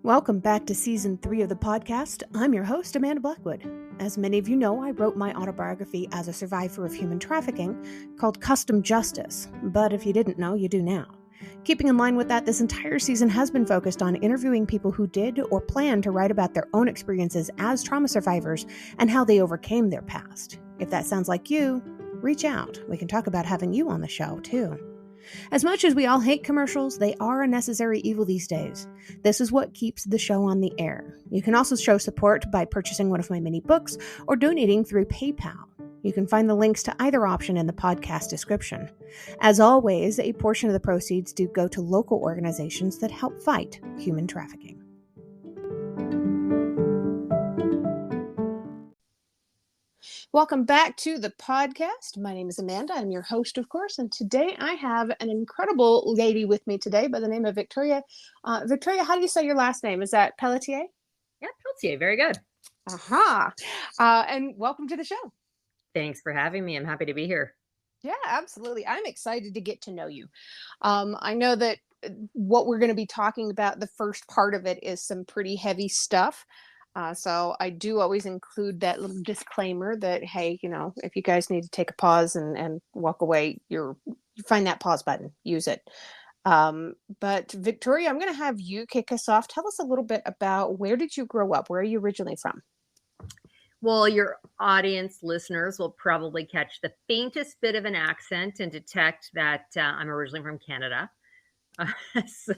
Welcome back to Season 3 of the podcast. I'm your host, Amanda Blackwood. As many of you know, I wrote my autobiography as a survivor of human trafficking called Custom Justice, but if you didn't know, you do now. Keeping in line with that, this entire season has been focused on interviewing people who did or plan to write about their own experiences as trauma survivors and how they overcame their past. If that sounds like you, reach out. We can talk about having you on the show, too. As much as we all hate commercials, they are a necessary evil these days. This is what keeps the show on the air. You can also show support by purchasing one of my mini books or donating through PayPal. You can find the links to either option in the podcast description. As always, a portion of the proceeds do go to local organizations that help fight human trafficking. Welcome back to the podcast. My name is Amanda. I'm your host, of course, and today I have an incredible lady with me today by the name of Victoria. Victoria, how do you say your last name? Is that Pelletier? Yeah, Pelletier. Very good. And welcome to the show. Thanks for having me. I'm happy to be here. Yeah, absolutely. I'm excited to get to know you. I know that what we're going to be talking about, the first part of it is some pretty heavy stuff. So I do always include that little disclaimer that, hey, if you guys need to take a pause and walk away, you find that pause button, use it. But Victoria, I'm going to have you kick us off. Tell us a little bit about where did you grow up? Where are you originally from? Well, your audience listeners will probably catch the faintest bit of an accent and detect that I'm originally from Canada. So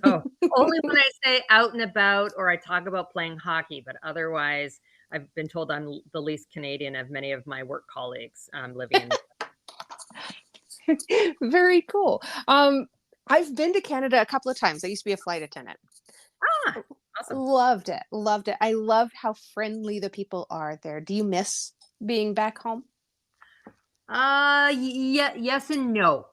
only when I say out and about or I talk about playing hockey, but otherwise I've been told I'm the least Canadian of many of my work colleagues living in. Very cool. I've been to Canada a couple of times. I used to be a flight attendant. Awesome. Loved it. I loved how friendly the people are there. Do you miss being back home? Yes and no.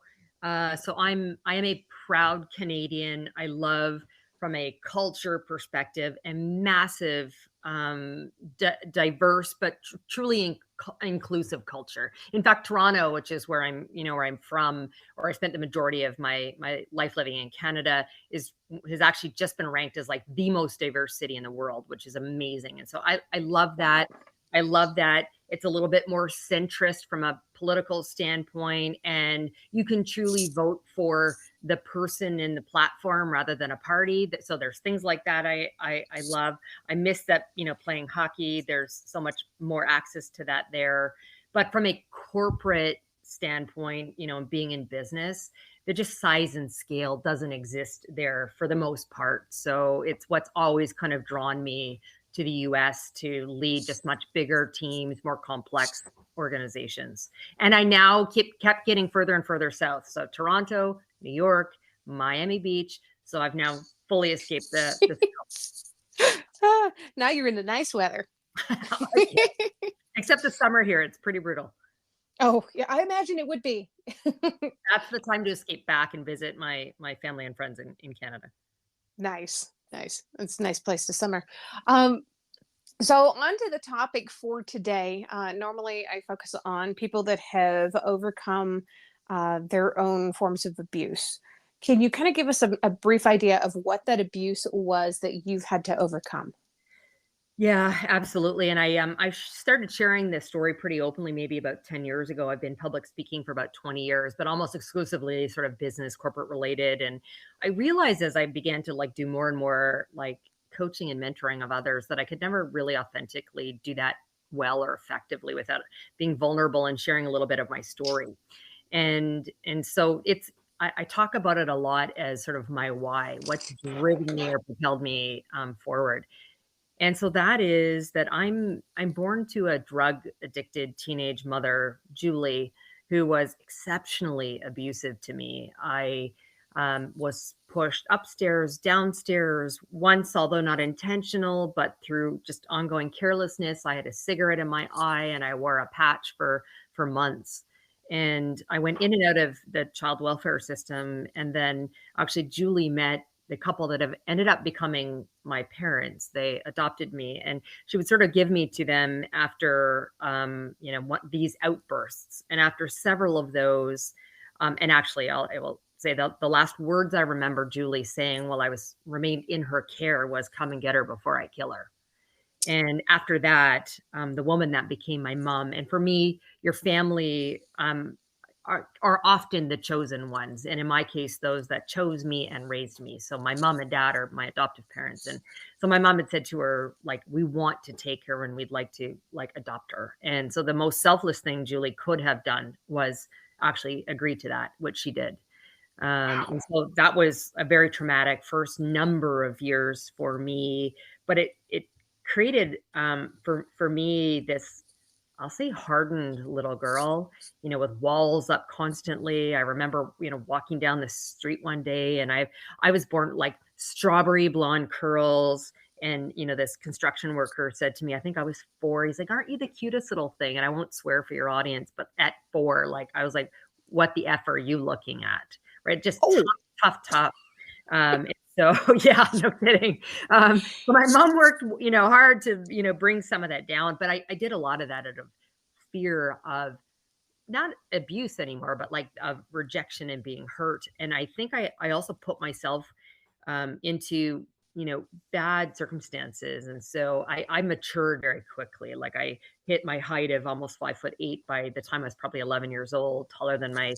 So I am a proud Canadian. I love, from a culture perspective, a massive, diverse but truly inclusive culture. In fact, Toronto, which is where I'm from, or I spent the majority of my life living in Canada, has actually just been ranked as like the most diverse city in the world, which is amazing. And so I love that. I love that it's a little bit more centrist from a political standpoint, and you can truly vote for the person in the platform rather than a party. So there's things like that I love. I miss that, playing hockey. There's so much more access to that there. But from a corporate standpoint, being in business, the just size and scale doesn't exist there for the most part. So it's what's always kind of drawn me to the US to lead just much bigger teams, more complex organizations. And I now kept getting further and further south. So Toronto, New York, Miami Beach. So I've now fully escaped the Now you're in the nice weather. Except the summer here. It's pretty brutal. Oh, yeah, I imagine it would be. That's the time to escape back and visit my family and friends in Canada. Nice. It's a nice place to summer. So on to the topic for today. Normally I focus on people that have overcome their own forms of abuse. Can you kind of give us a brief idea of what that abuse was that you've had to overcome? Yeah, absolutely. And I started sharing this story pretty openly maybe about 10 years ago. I've been public speaking for about 20 years, but almost exclusively sort of business, corporate related. And I realized as I began to do more and more coaching and mentoring of others that I could never really authentically do that well or effectively without being vulnerable and sharing a little bit of my story. And so I talk about it a lot as sort of my why, what's driven me or propelled me forward. And so that is that I'm born to a drug addicted teenage mother, Julie, who was exceptionally abusive to me. I was pushed upstairs, downstairs once, although not intentional, but through just ongoing carelessness. I had a cigarette in my eye and I wore a patch for months. And I went in and out of the child welfare system. And then actually Julie met the couple that have ended up becoming my parents. They adopted me, and she would sort of give me to them after, these outbursts. And after several of those, And actually, I will say the last words I remember Julie saying while I remained in her care was, "Come and get her before I kill her." And after that, the woman that became my mom, and for me, your family are often the chosen ones, and in my case, those that chose me and raised me. So my mom and dad are my adoptive parents, and so my mom had said to her, like, "We want to take her, and we'd like to like adopt her." And so the most selfless thing Julie could have done was actually agree to that, which she did. And so that was a very traumatic first number of years for me, but it created for me this, I'll say, hardened little girl, with walls up constantly. I remember, walking down the street one day, and I was born like strawberry blonde curls. And this construction worker said to me, I think I was 4. He's like, "Aren't you the cutest little thing?" And I won't swear for your audience, but at 4, like I was like, "What the F are you looking at?" Right? Just Oh, tough, tough, tough. And so yeah, no kidding. But my mom worked, hard to, bring some of that down. But I did a lot of that out of fear of not abuse anymore, but like of rejection and being hurt. And I think I also put myself into, bad circumstances. And so I matured very quickly. Like I hit my height of almost 5'8" by the time I was probably 11 years old, taller than my,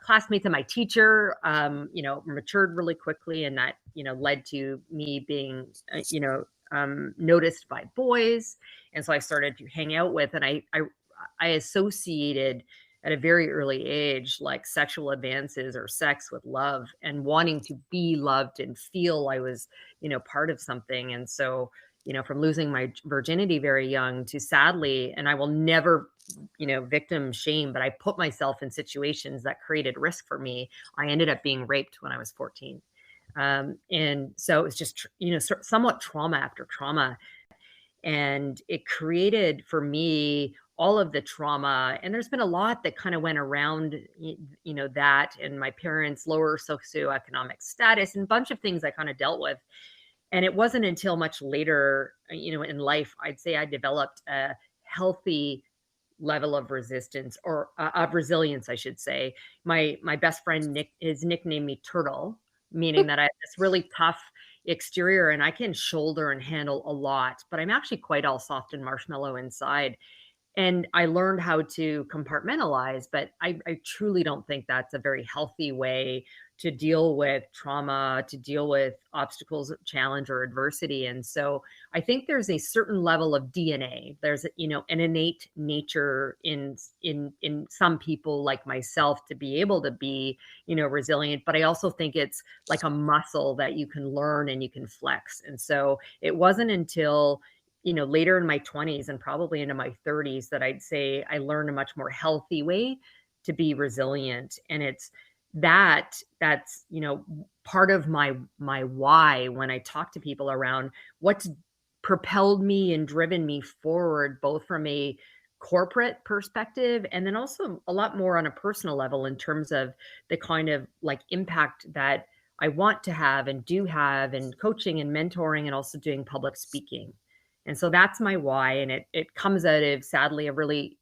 classmates and my teacher, matured really quickly. And that, led to me being, noticed by boys. And so I started to hang out with, and I associated at a very early age, like sexual advances or sex with love and wanting to be loved and feel I was, part of something. And so, from losing my virginity very young to sadly, and I will never, victim shame, but I put myself in situations that created risk for me. I ended up being raped when I was 14. And so it's just, somewhat trauma after trauma. And it created for me all of the trauma, and there's been a lot that kind of went around that, and my parents' lower socioeconomic status and a bunch of things I kind of dealt with. And it wasn't until much later, in life, I'd say I developed a healthy level of resistance, or of resilience, I should say. My best friend Nick is nicknamed me Turtle, meaning that I have this really tough exterior and I can shoulder and handle a lot, but I'm actually quite all soft and marshmallow inside. And I learned how to compartmentalize, but I truly don't think that's a very healthy way to deal with trauma, to deal with obstacles, challenge, or adversity. And so I think there's a certain level of DNA. There's, an innate nature in some people like myself to be able to be, resilient. But I also think it's like a muscle that you can learn and you can flex. And so it wasn't until later in my 20s and probably into my 30s that I'd say I learned a much more healthy way to be resilient. And it's that's, part of my why when I talk to people around what's propelled me and driven me forward, both from a corporate perspective and then also a lot more on a personal level in terms of the kind of like impact that I want to have and do have in coaching and mentoring and also doing public speaking. And so that's my why. And it comes out of sadly a really,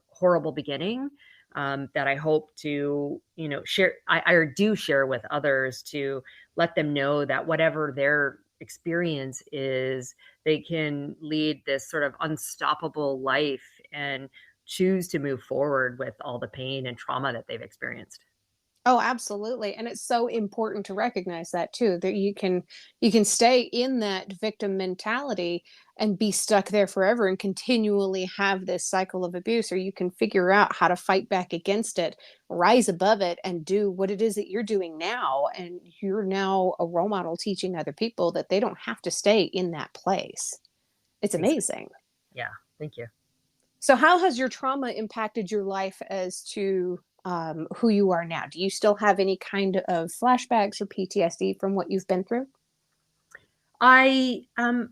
horrible beginning that I hope to, share. I do share with others to let them know that whatever their experience is, they can lead this sort of unstoppable life and choose to move forward with all the pain and trauma that they've experienced. oh, absolutely. And it's so important to recognize that too, that you can stay in that victim mentality and be stuck there forever and continually have this cycle of abuse, or you can figure out how to fight back against it, rise above it, and do what it is that you're doing now. And you're now a role model teaching other people that they don't have to stay in that place. It's Exactly. amazing. Yeah. Thank you. So, how has your trauma impacted your life as to who you are now? Do you still have any kind of flashbacks or PTSD from what you've been through? I don't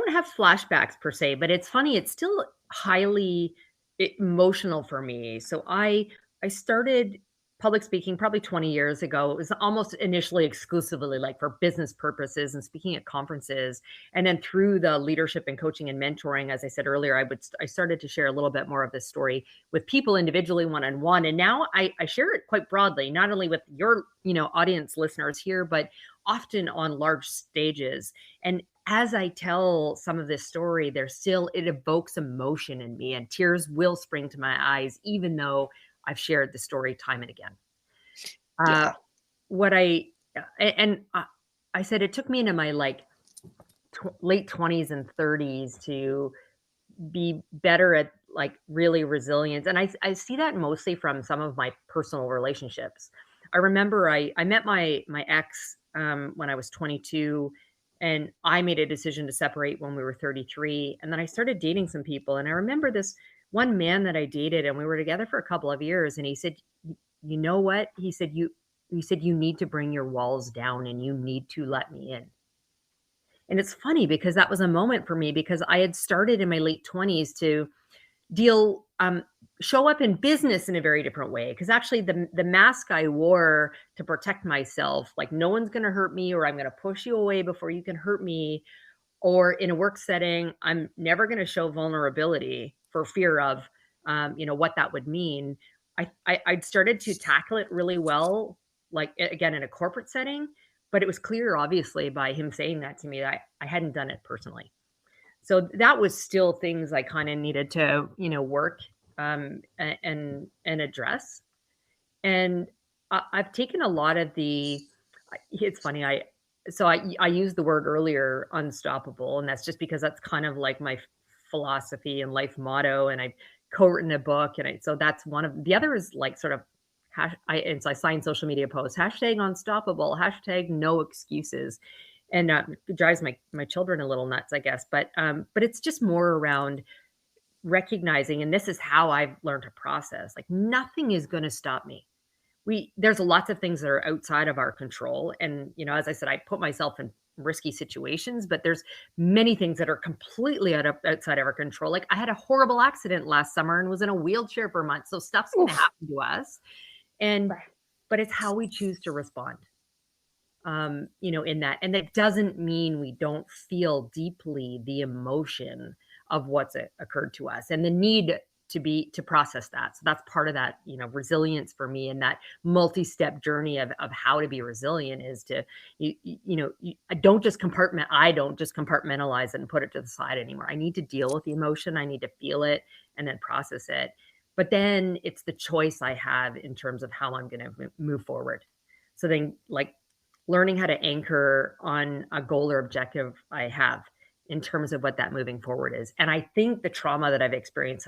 have flashbacks per se, but it's funny, it's still highly emotional for me. So I started public speaking probably 20 years ago. It was almost initially exclusively like for business purposes and speaking at conferences. And then through the leadership and coaching and mentoring, as I said earlier, I started to share a little bit more of this story with people individually, one-on-one. And now I share it quite broadly, not only with your, audience listeners here, but often on large stages. And as I tell some of this story, it evokes emotion in me, and tears will spring to my eyes, even though I've shared the story time and again. Yeah. What I and I said it took me into my late 20s and 30s to be better at really resilience, and I see that mostly from some of my personal relationships. I remember I met my ex when I was 22, and I made a decision to separate when we were 33, and then I started dating some people, and I remember this one man that I dated, and we were together for a couple of years, and he said, "You know what?" He said, "You need to bring your walls down and you need to let me in." And it's funny because that was a moment for me because I had started in my late 20s to deal show up in business in a very different way, because actually the mask I wore to protect myself, like no one's going to hurt me, or I'm going to push you away before you can hurt me, or in a work setting I'm never going to show vulnerability for fear of what that would mean. I'd started to tackle it really well, like again in a corporate setting, but it was clear obviously by him saying that to me that I hadn't done it personally. So that was still things I kind of needed to, work and address. And I've taken a lot of it's funny. I used the word earlier, unstoppable. And that's just because that's kind of like my philosophy and life motto. And I've co-written a book. So that's one of the other is like sort of, and so I sign social media posts, hashtag unstoppable, hashtag no excuses. And it drives my children a little nuts, I guess. But it's just more around recognizing, and this is how I've learned to process, like nothing is going to stop me. There's lots of things that are outside of our control. And, as I said, I put myself in risky situations, but there's many things that are completely outside of our control. Like I had a horrible accident last summer and was in a wheelchair for months. So stuff's going to happen to us. And, but it's how we choose to respond, in that. And that doesn't mean we don't feel deeply the emotion of what's occurred to us and the need to process that. So that's part of that, resilience for me, and that multi-step journey of how to be resilient is to, I don't just compartmentalize it and put it to the side anymore. I need to deal with the emotion. I need to feel it and then process it. But then it's the choice I have in terms of how I'm going to move forward. So then learning how to anchor on a goal or objective I have in terms of what that moving forward is. And I think the trauma that I've experienced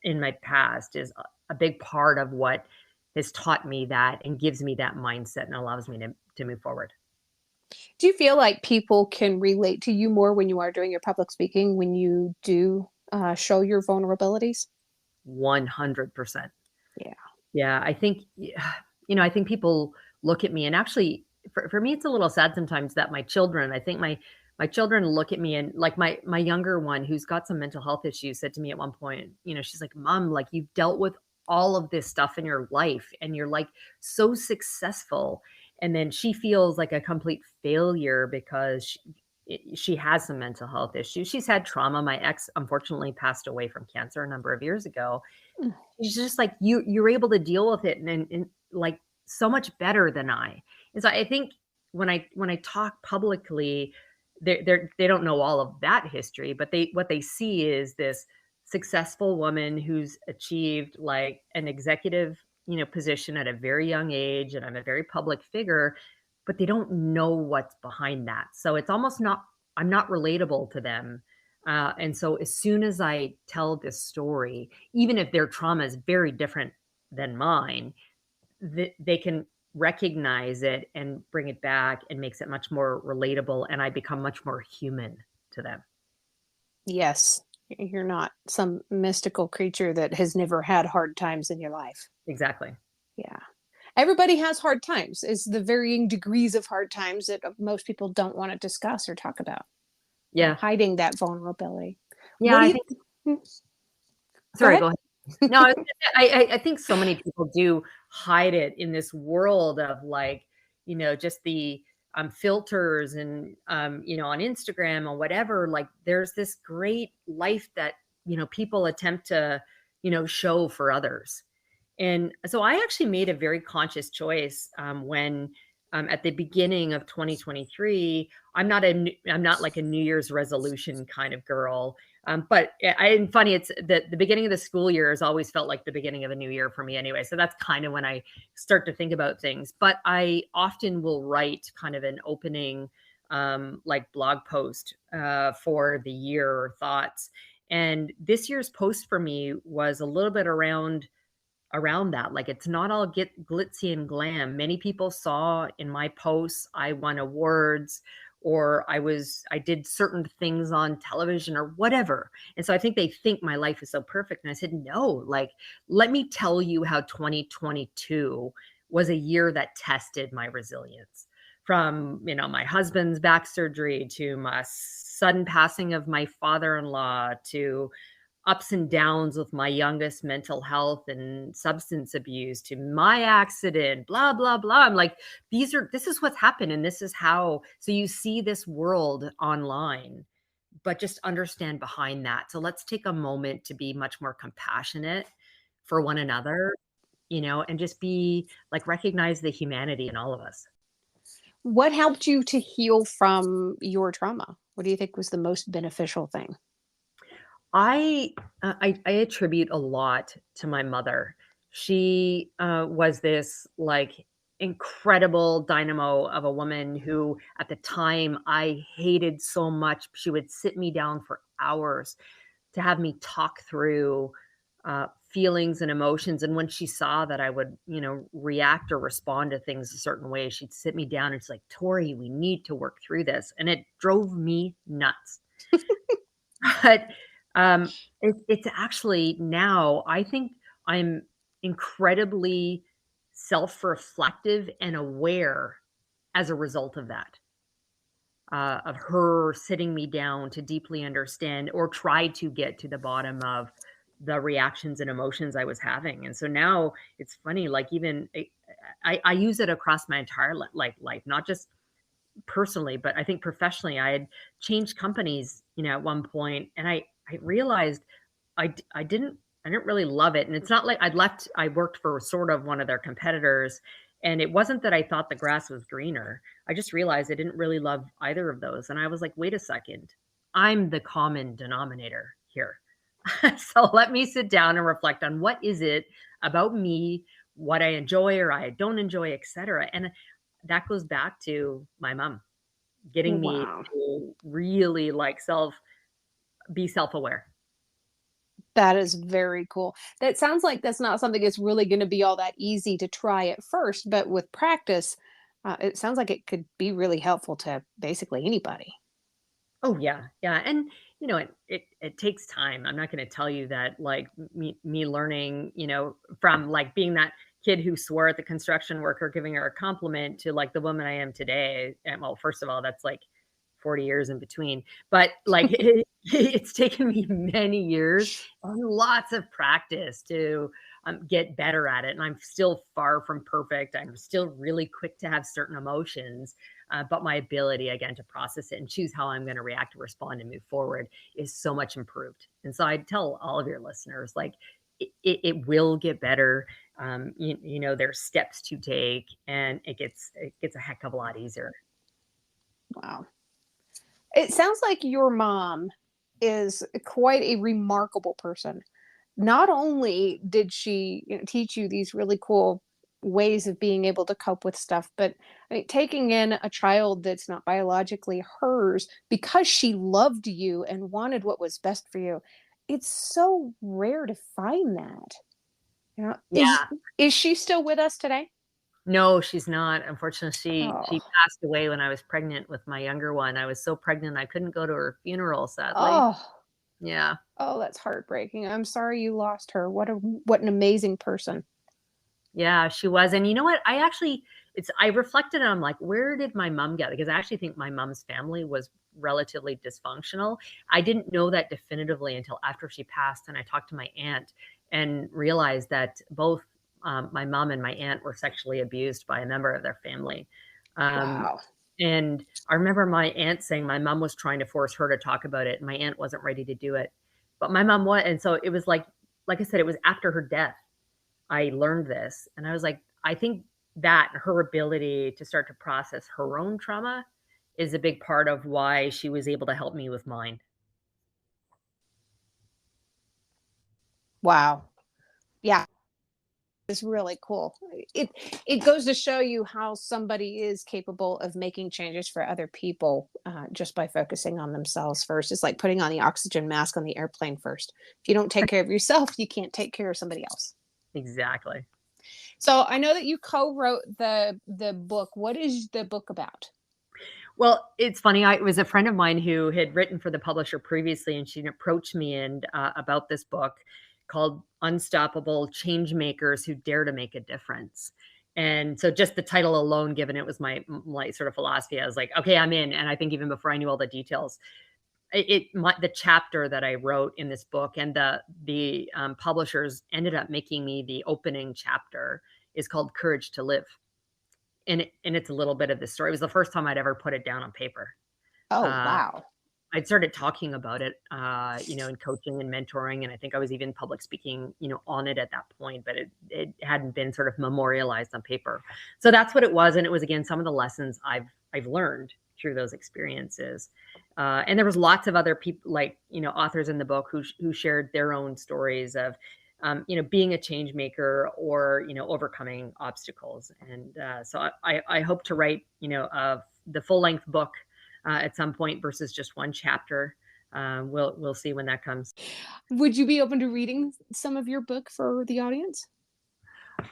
in my past is a big part of what has taught me that and gives me that mindset and allows me to move forward. Do you feel like people can relate to you more when you are doing your public speaking, when you do show your vulnerabilities? 100%. Yeah. Yeah. I think, I think people look at me, and actually for me, it's a little sad sometimes that my children look at me, and like my younger one, who's got some mental health issues, said to me at one point, she's like, "Mom, like you've dealt with all of this stuff in your life and you're like so successful." And then she feels like a complete failure because she has some mental health issues. She's had trauma. My ex unfortunately passed away from cancer a number of years ago. She's just like, you're able to deal with it and like so much better than I. And so I think when I talk publicly, they don't know all of that history, but what they see is this successful woman who's achieved like an executive, position at a very young age, and I'm a very public figure, but they don't know what's behind that. So it's almost I'm not relatable to them. And so as soon as I tell this story, even if their trauma is very different than mine, they can recognize it and bring it back, and makes it much more relatable, and I become much more human to them. Yes. You're not some mystical creature that has never had hard times in your life. Exactly. Yeah. Everybody has hard times. It's the varying degrees of hard times that most people don't want to discuss or talk about. Yeah. Hiding that vulnerability. Yeah, What do I you think. Hmm. Sorry, go ahead. No, I was gonna say, I think so many people do hide it in this world of like, just the filters and on Instagram or whatever. Like there's this great life that, people attempt to, show for others. And so I actually made a very conscious choice when at the beginning of 2023. I'm not like a New Year's resolution kind of girl. But and funny, it's the beginning of the school year has always felt like the beginning of a new year for me anyway. So that's kind of when I start to think about things. But I often will write kind of an opening like blog post for the year or thoughts. And this year's post for me was a little bit around that. Like it's not all get glitzy and glam. Many people saw in my posts I won awards or I did certain things on television or whatever. And so I think they think my life is so perfect. And I said, no, like let me tell you how 2022 was a year that tested my resilience. From, my husband's back surgery to my sudden passing of my father-in-law to ups and downs with my youngest mental health and substance abuse to my accident, blah, blah, blah. I'm like, this is what's happened. And this is how, so you see this world online, but just understand behind that. So let's take a moment to be much more compassionate for one another, and just be like, recognize the humanity in all of us. What helped you to heal from your trauma? What do you think was the most beneficial thing? I attribute a lot to my mother. She was this like incredible dynamo of a woman who, at the time, I hated so much. She would sit me down for hours to have me talk through feelings and emotions. And when she saw that I would, react or respond to things a certain way, she'd sit me down and it's like, Tori, we need to work through this. And it drove me nuts. But, it's actually now I think I'm incredibly self-reflective and aware as a result of her sitting me down to deeply understand or try to get to the bottom of the reactions and emotions I was having. And so now it's funny, like even I use it across my entire life, not just personally, but I think professionally, I had changed companies, at one point, and I realized I didn't really love it. And it's not like I worked for sort of one of their competitors, and it wasn't that I thought the grass was greener. I just realized I didn't really love either of those. And I was like, wait a second, I'm the common denominator here. So let me sit down and reflect on what is it about me, what I enjoy or I don't enjoy, etc. And that goes back to my mom getting me Wow. to really like be self-aware. That is very cool. That sounds like that's not something that's really gonna be all that easy to try at first, but with practice, it sounds like it could be really helpful to basically anybody. Oh yeah, yeah, and it takes time. I'm not going to tell you that like me learning, from like being that kid who swore at the construction worker, giving her a compliment to like the woman I am today. And well, first of all, that's like 40 years in between, but like it's taken me many years and lots of practice to get better at it. And I'm still far from perfect. I'm still really quick to have certain emotions, but my ability again to process it and choose how I'm going to react, respond, and move forward is so much improved. And so I tell all of your listeners, like it will get better. There's steps to take, and it gets a heck of a lot easier. Wow. It sounds like your mom is quite a remarkable person. Not only did she, teach you these really cool ways of being able to cope with stuff, but I mean, taking in a child that's not biologically hers because she loved you and wanted what was best for you. It's so rare to find that. You know, Yeah. is she still with us today? No, she's not. Unfortunately, she Oh, passed away when I was pregnant with my younger one. I was so pregnant I couldn't go to her funeral, sadly. oh, Yeah. oh, that's heartbreaking. I'm sorry you lost her. What an amazing person. Yeah, she was, and you know what? I reflected and I'm like, "Where did my mom get?" Because I actually think my mom's family was relatively dysfunctional. I didn't know that definitively until after she passed, and I talked to my aunt and realized that both my mom and my aunt were sexually abused by a member of their family. Um, Wow. and I remember my aunt saying my mom was trying to force her to talk about it, and my aunt wasn't ready to do it. But my mom was, and so it was like I said, it was after her death I learned this, and I was like, I think that her ability to start to process her own trauma is a big part of why she was able to help me with mine. Wow. Yeah. It's really cool. It it goes to show you how somebody is capable of making changes for other people just by focusing on themselves first. It's like putting on the oxygen mask on the airplane first. If you don't take care of yourself, you can't take care of somebody else. Exactly. So I know that you co-wrote the book. What is the book about? Well, it's funny. It was a friend of mine who had written for the publisher previously, and she approached me and about this book called "Unstoppable Change Makers Who Dare to Make a Difference." And so, just the title alone, given it was my sort of philosophy, I was like, okay, I'm in. And I think even before I knew all the details, the chapter that I wrote in this book and the publishers ended up making me the opening chapter is called "Courage to Live." And it's a little bit of the story. It was the first time I'd ever put it down on paper. Oh, Uh, wow. I'd started talking about it, in coaching and mentoring, and I think I was even public speaking, on it at that point, but it hadn't been sort of memorialized on paper. So that's what it was, and it was again some of the lessons I've learned through those experiences. And there was lots of other people, like authors in the book who shared their own stories of being a change maker or, overcoming obstacles. And so I hope to write, the full length book at some point versus just one chapter. We'll see when that comes. Would you be open to reading some of your book for the audience?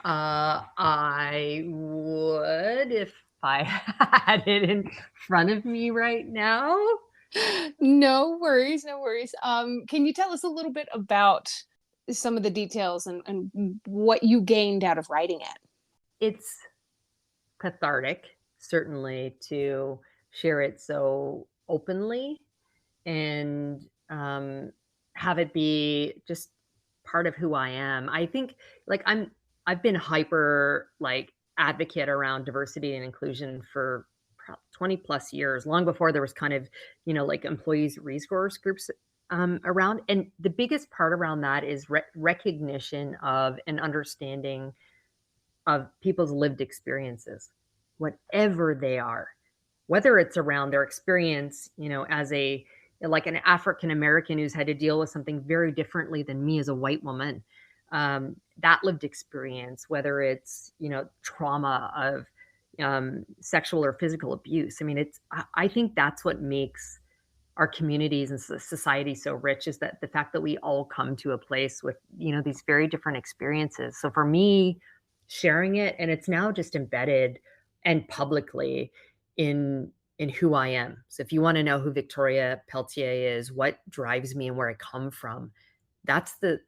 I would if I had it in front of me right now. No worries, no worries. Can you tell us a little bit about some of the details and what you gained out of writing it? It's cathartic, certainly, to share it so openly and have it be just part of who I am. I think like I've been hyper like advocate around diversity and inclusion for 20 plus years, long before there was kind of, like employees resource groups around. And the biggest part around that is recognition of and understanding of people's lived experiences, whatever they are, whether it's around their experience, as a like an African American who's had to deal with something very differently than me as a white woman. That lived experience, whether it's trauma of sexual or physical abuse. I mean, I think that's what makes our communities and society so rich is that the fact that we all come to a place with these very different experiences. So for me, sharing it, and it's now just embedded and publicly in who I am. So if you want to know who Victoria Peltier is, what drives me and where I come from, that's the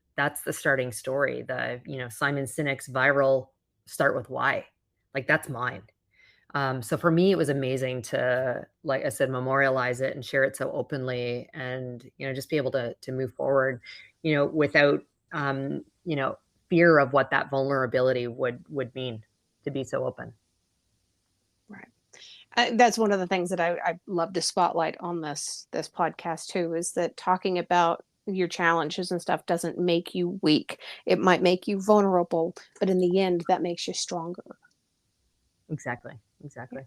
starting story. The Simon Sinek's viral "Start with Why," like that's mine. So for me, it was amazing to, like I said, memorialize it and share it so openly, and just be able to move forward, without fear of what that vulnerability would mean to be so open. Right. That's one of the things that I love to spotlight on this podcast too, is that talking about your challenges and stuff doesn't make you weak. It might make you vulnerable, but in the end, that makes you stronger. Exactly. Exactly.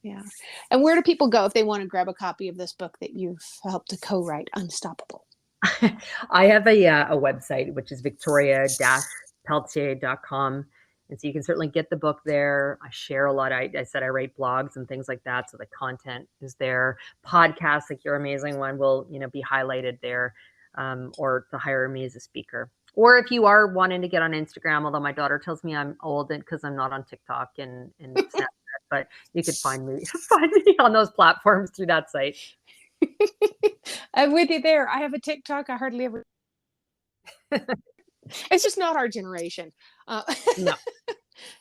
Yeah. And where do people go if they want to grab a copy of this book that you've helped to co-write, Unstoppable? I have a website, which is victoria-peltier.com. And so you can certainly get the book there. I share a lot. I said I write blogs and things like that. So the content is there. Podcasts like your amazing one will, be highlighted there, or to hire me as a speaker. Or if you are wanting to get on Instagram, although my daughter tells me I'm old because I'm not on TikTok and Snapchat, but you could find me on those platforms through that site. I'm with you there. I have a TikTok. I hardly ever. It's just not our generation. No.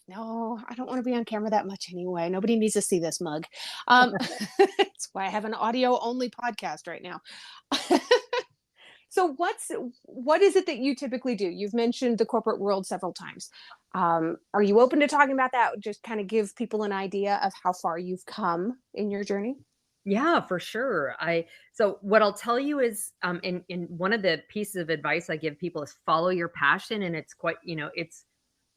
No, I don't want to be on camera that much anyway. Nobody needs to see this mug. That's why I have an audio only podcast right now. So what is it that you typically do? You've mentioned the corporate world several times. Are you open to talking about that? Just kind of give people an idea of how far you've come in your journey. Yeah, for sure. So what I'll tell you is, in one of the pieces of advice I give people is follow your passion, and it's quite, it's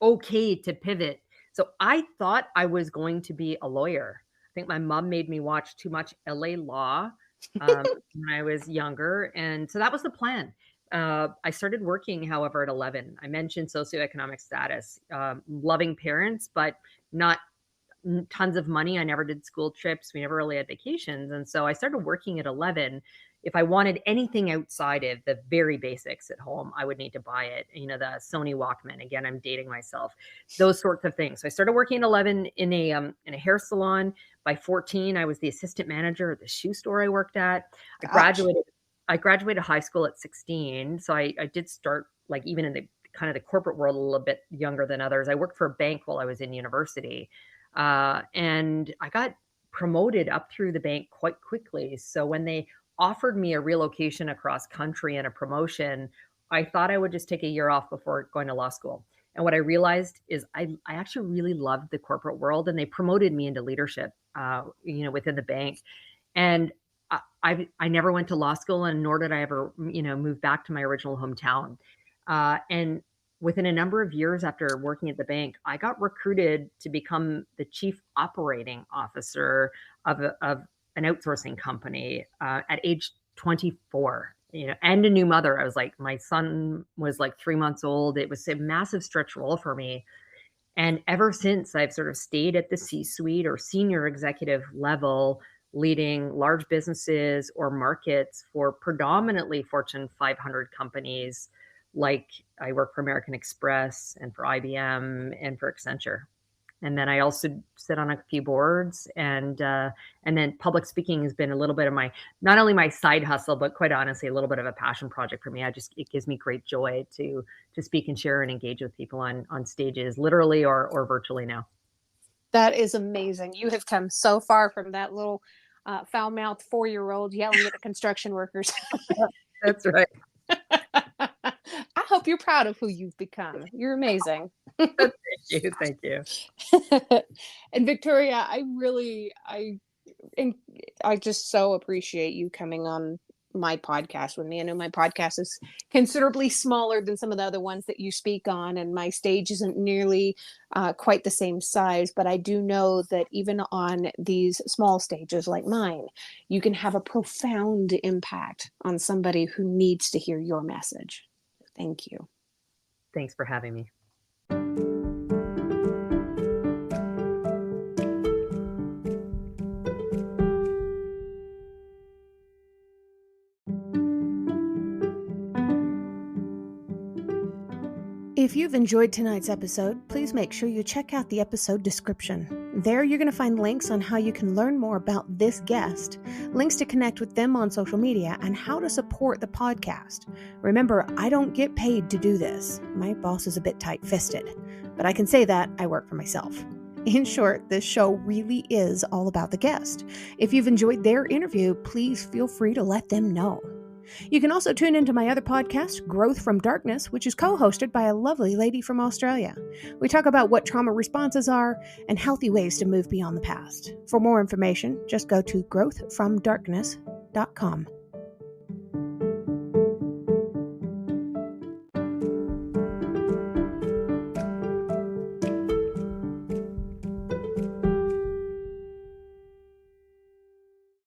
okay to pivot. So I thought I was going to be a lawyer. I think my mom made me watch too much LA Law when I was younger, and so that was the plan. I started working, however, at 11. I mentioned socioeconomic status, loving parents, but not tons of money. I never did school trips. We never really had vacations. And so I started working at 11. If I wanted anything outside of the very basics at home, I would need to buy it. The Sony Walkman. Again, I'm dating myself. Those sorts of things. So I started working at 11 in a hair salon. By 14, I was the assistant manager at the shoe store I worked at. I Gosh. graduated. I graduated high school at 16. So I did start like even in the kind of the corporate world a little bit younger than others. I worked for a bank while I was in university. And I got promoted up through the bank quite quickly. So when they offered me a relocation across country and a promotion, I thought I would just take a year off before going to law school. And what I realized is I actually really loved the corporate world, and they promoted me into leadership, within the bank. And I never went to law school, and nor did I ever, move back to my original hometown. And within a number of years after working at the bank, I got recruited to become the chief operating officer of an outsourcing company at age 24. And a new mother. I was like, my son was like 3 months old. It was a massive stretch role for me. And ever since, I've sort of stayed at the C-suite or senior executive level, leading large businesses or markets for predominantly Fortune 500 companies. Like I work for American Express and for IBM and for Accenture. And then I also sit on a few boards, and then public speaking has been a little bit of my, not only my side hustle, but quite honestly, a little bit of a passion project for me. It gives me great joy to speak and share and engage with people on stages, literally or virtually now. That is amazing. You have come so far from that little foul-mouthed 4-year-old yelling at the construction workers. That's right. I hope you're proud of who you've become. You're amazing. Thank you. Thank you. And Victoria, I just so appreciate you coming on my podcast with me. I know my podcast is considerably smaller than some of the other ones that you speak on, and my stage isn't nearly quite the same size, but I do know that even on these small stages like mine, you can have a profound impact on somebody who needs to hear your message. Thank you. Thanks for having me. If you've enjoyed tonight's episode, please make sure you check out the episode description. There you're going to find links on how you can learn more about this guest, links to connect with them on social media, and how to support the podcast. Remember, I don't get paid to do this. My boss is a bit tight-fisted, but I can say that I work for myself. In short, this show really is all about the guest. If you've enjoyed their interview, please feel free to let them know. You can also tune into my other podcast, Growth from Darkness, which is co-hosted by a lovely lady from Australia. We talk about what trauma responses are and healthy ways to move beyond the past. For more information, just go to growthfromdarkness.com.